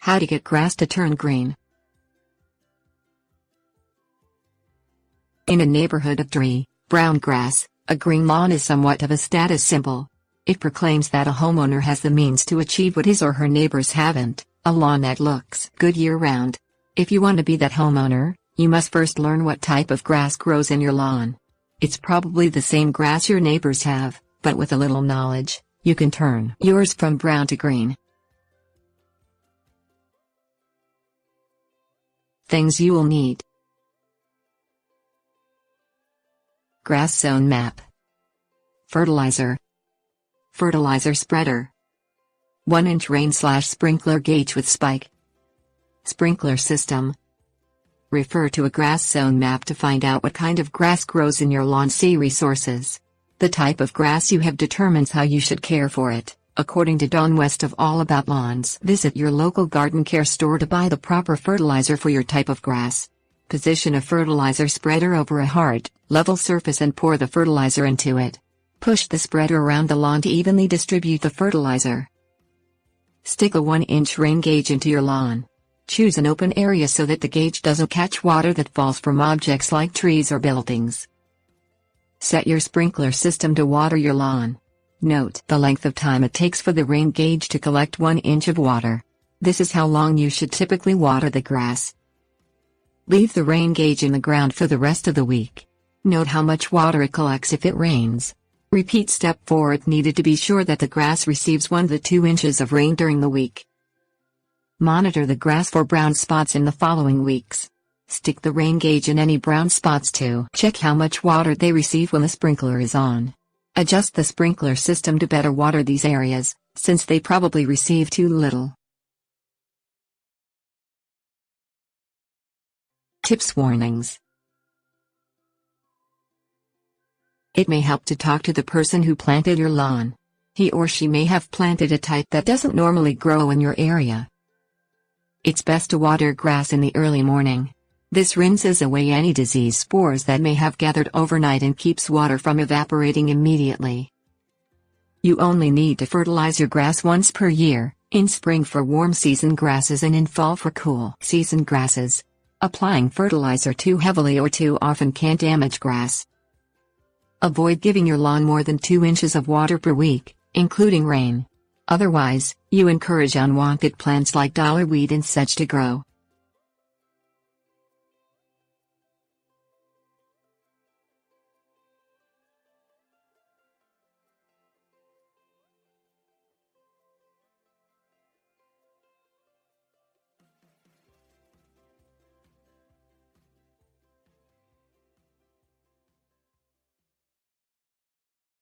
How to get grass to turn green. In a neighborhood of dry, brown grass, a green lawn is somewhat of a status symbol. It proclaims that a homeowner has the means to achieve what his or her neighbors haven't, a lawn that looks good year-round. If you want to be that homeowner, you must first learn what type of grass grows in your lawn. It's probably the same grass your neighbors have, but with a little knowledge, you can turn yours from brown to green. Things you will need: grass zone map, fertilizer spreader, 1-inch rain/sprinkler gauge with spike, sprinkler system. Refer to a grass zone map to find out what kind of grass grows in your lawn. See resources. The type of grass you have determines how you should care for it. According to Dawn West of All About Lawns, visit your local garden care store to buy the proper fertilizer for your type of grass. Position a fertilizer spreader over a hard, level surface and pour the fertilizer into it. Push the spreader around the lawn to evenly distribute the fertilizer. Stick a 1-inch rain gauge into your lawn. Choose an open area so that the gauge doesn't catch water that falls from objects like trees or buildings. Set your sprinkler system to water your lawn. Note the length of time it takes for the rain gauge to collect 1 inch of water. This is how long you should typically water the grass. Leave the rain gauge in the ground for the rest of the week. Note how much water it collects if it rains. Repeat step 4 if needed to be sure that the grass receives 1 to 2 inches of rain during the week. Monitor the grass for brown spots in the following weeks. Stick the rain gauge in any brown spots to check how much water they receive when the sprinkler is on. Adjust the sprinkler system to better water these areas, since they probably receive too little. Tips: warnings. It may help to talk to the person who planted your lawn. He or she may have planted a type that doesn't normally grow in your area. It's best to water grass in the early morning. This rinses away any disease spores that may have gathered overnight and keeps water from evaporating immediately. You only need to fertilize your grass once per year, in spring for warm season grasses and in fall for cool season grasses. Applying fertilizer too heavily or too often can damage grass. Avoid giving your lawn more than 2 inches of water per week, including rain. Otherwise, you encourage unwanted plants like dollarweed and sedge to grow.